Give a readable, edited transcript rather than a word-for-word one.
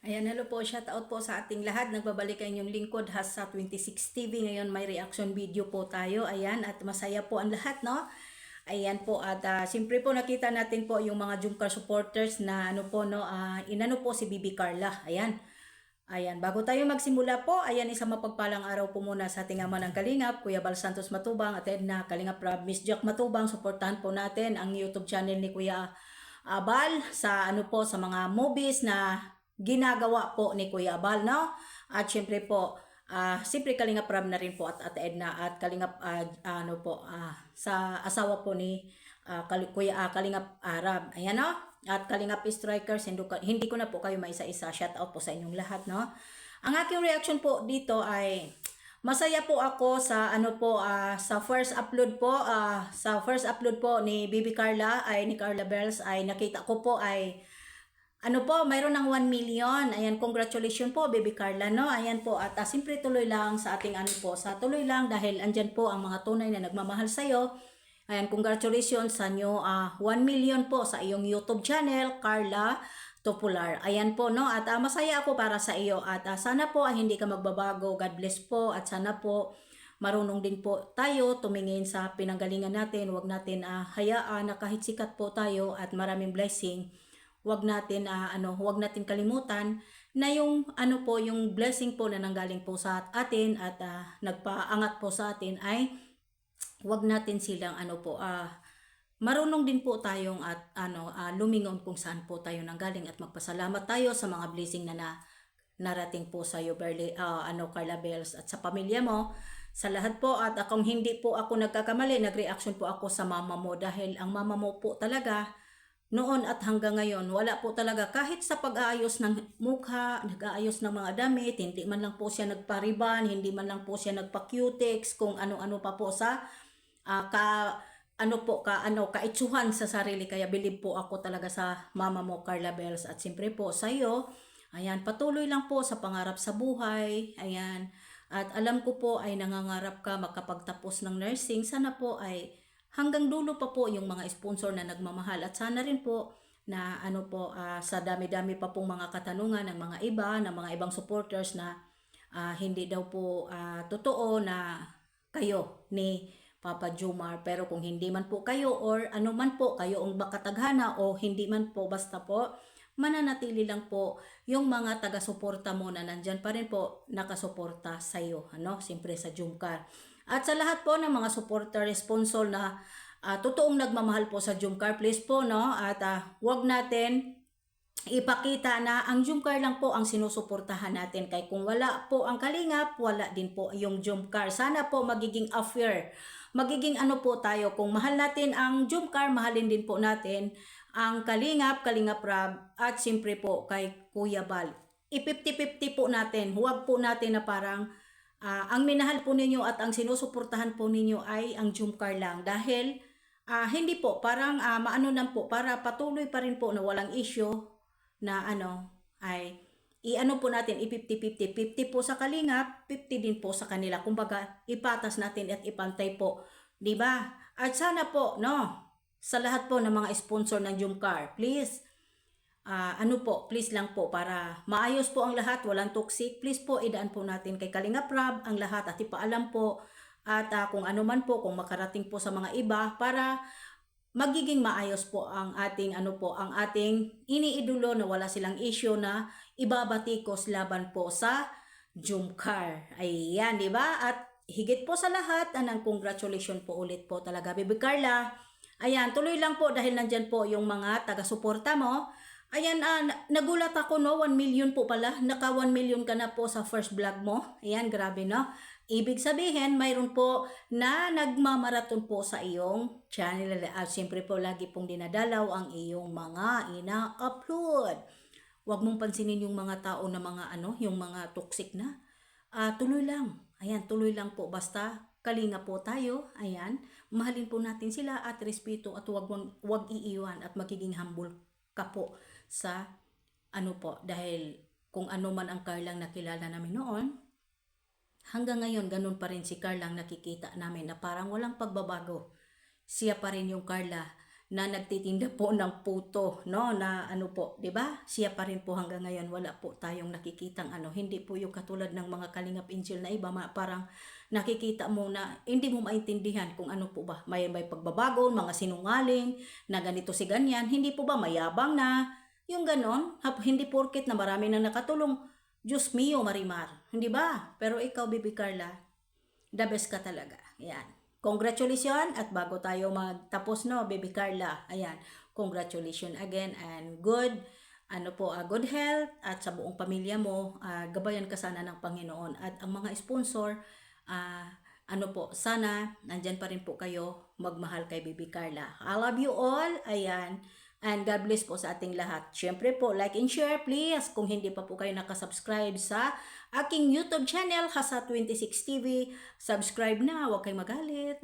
Ayan, hello po, shout out po sa ating lahat. Nagbabalik ang inyong lingkod, Hasa 26 TV. Ngayon may reaction video po tayo. Ayan, at masaya po ang lahat, no? Ayan po, at siyempre po nakita natin po yung mga Jumcar supporters na ano po, no, inano po si Bibi Carla. Ayan. Ayan, bago tayo magsimula po, ayan, isang mapagpalang araw po muna sa ating ama ng Kalingap, Kuya Bal Santos Matubang, at Edna Kalingap Rab, Miss Jack Matubang. Suportahan po natin ang YouTube channel ni Kuya Bal sa ano po, sa mga movies na ginagawa po ni Kuya Bal, no? At syempre po, siyempre Kalingap Rab na rin po at Edna at Kalingap ano po, sa asawa po ni Kuya Kalingap Arab. Ayan, no? At Kalingap Strikers, hindi ko na po kayo maisa-isa. Shout out po sa inyong lahat, no? Ang aking reaction po dito ay masaya po ako sa ano po, sa first upload po ni Bibi Carla, ay ni Carla Bells, ay nakita ko po ay ano po, mayroon ng 1 million. Ayan, congratulations po, Baby Carla, no? Ayan po, at siyempre tuloy lang sa ating ano po, sa tuloy lang dahil andyan po ang mga tunay na nagmamahal sa'yo. Ayan, congratulations sa inyo, 1 million po sa iyong YouTube channel, Carla Topular. Ayan po, no? At masaya ako para sa iyo at sana po hindi ka magbabago. God bless po at sana po marunong din po tayo tumingin sa pinanggalingan natin. Huwag natin hayaan na kahit sikat po tayo at maraming blessing, huwag natin huwag natin kalimutan na yung ano po, yung blessing po na nanggaling po sa atin at nagpaangat po sa atin ay huwag natin silang ano po, marunong din po tayong at lumingon kung saan po tayo nanggaling at magpasalamat tayo sa mga blessing na narating po sa iyo, Carla Bells, at sa pamilya mo, sa lahat po. At kung hindi po ako nagkakamali, nag-reaction po ako sa mama mo dahil ang mama mo po talaga noon at hanggang ngayon, wala po talaga kahit sa pag-aayos ng mukha, nag-aayos ng mga damit, hindi man lang po siya nagpariban, hindi man lang po siya nagpa-cutex, kung ano-ano pa po sa kaitsuhan sa sarili. Kaya believe po ako talaga sa mama mo, Carla Bells, at siyempre po sa iyo. Ayan, patuloy lang po sa pangarap sa buhay. Ayan, at alam ko po ay nangangarap ka makapagtapos ng nursing. Sana po ay hanggang dulo pa po yung mga sponsor na nagmamahal, at sana rin po na sa dami-dami pa pong mga katanungan ng mga iba, ng mga ibang supporters na hindi daw po totoo na kayo ni Papa Jomar. Pero kung hindi man po kayo or ano man po kayo ang bakataghana o hindi man po, basta po mananatili lang po yung mga taga-suporta mo na nandyan pa rin po nakasuporta sa iyo, siyempre sa Jumcar. At sa lahat po ng mga supporter, sponsor na totoong nagmamahal po sa Jumcar, please po, no? At wag natin ipakita na ang Jumcar lang po ang sinusuportahan natin. Kaya kung wala po ang Kalingap, wala din po yung Jumcar. Sana po magiging affair. Magiging ano po tayo, kung mahal natin ang Jumcar, mahalin din po natin ang Kalingap, Kalingap Rab, at siyempre po kay Kuya Bal. I-50-50 po natin. Huwag po natin na parang ang minahal po ninyo at ang sinusuportahan po ninyo ay ang Jumcar lang. Dahil hindi po, parang maano lang po, para patuloy pa rin po na walang issue na ay i-ano po natin, i-50-50. 50 po sa Kalingap, 50 din po sa kanila. Kumbaga, ipatas natin at ipantay po. 'Di ba? At sana po, no, sa lahat po ng mga sponsor ng Jumcar, please, please lang po, para maayos po ang lahat, walang toxic, please po, idaan po natin kay Kalingap Rab ang lahat at ipaalam po. At kung ano man po, kung makarating po sa mga iba, para magiging maayos po ang ating ang ating iniidolo na wala silang issue na ibabatikos laban po sa Jumcar. Ayan, di ba? At higit po sa lahat, congratulations po ulit po talaga, Baby Carla. Ayan, tuloy lang po dahil nandyan po yung mga taga-suporta mo. Ayan, nagulat ako, no, 1 million po pala. Naka 1 million ka na po sa first vlog mo. Ayan, grabe, no? Ibig sabihin, mayroon po na nagmamaraton po sa iyong channel. At siyempre po, lagi pong dinadalaw ang iyong mga ina-upload. Huwag mong pansinin yung mga tao na mga yung mga toxic na. Tuloy lang. Ayan, tuloy lang po. Basta kalinga po tayo. Ayan, mahalin po natin sila at respeto, at huwag iiwan at magiging humble ka po sa dahil kung ano man ang Carlang nakilala namin noon, hanggang ngayon ganun pa rin si Carlang nakikita namin na parang walang pagbabago. Siya pa rin yung Carla na nagtitinda po ng puto, no? Na ano po, 'di ba? Siya pa rin po hanggang ngayon, wala po tayong nakikitang ano, hindi po yung katulad ng mga Kalingap Angel na iba, parang nakikita mo na hindi mo maintindihan kung ano po ba, may pagbabago, mga sinungaling, na ganito si ganyan, hindi po ba mayabang na, yung ganon, hindi porket na marami na nakatulong, Diyos mio, Marimar, hindi ba? Pero ikaw, Bibi Carla, the best ka talaga. Yan. Congratulations at bago tayo magtapos no, Baby Carla, ayan, congratulations again and good health at sa buong pamilya mo, gabayan ka sana ng Panginoon at ang mga sponsor, sana nandyan pa rin po kayo magmahal kay Baby Carla. I love you all, ayan. And God bless po sa ating lahat. Siyempre po, like and share please. Kung hindi pa po kayo nakasubscribe sa aking YouTube channel, Hasa26 TV, subscribe na, huwag kayong magalit.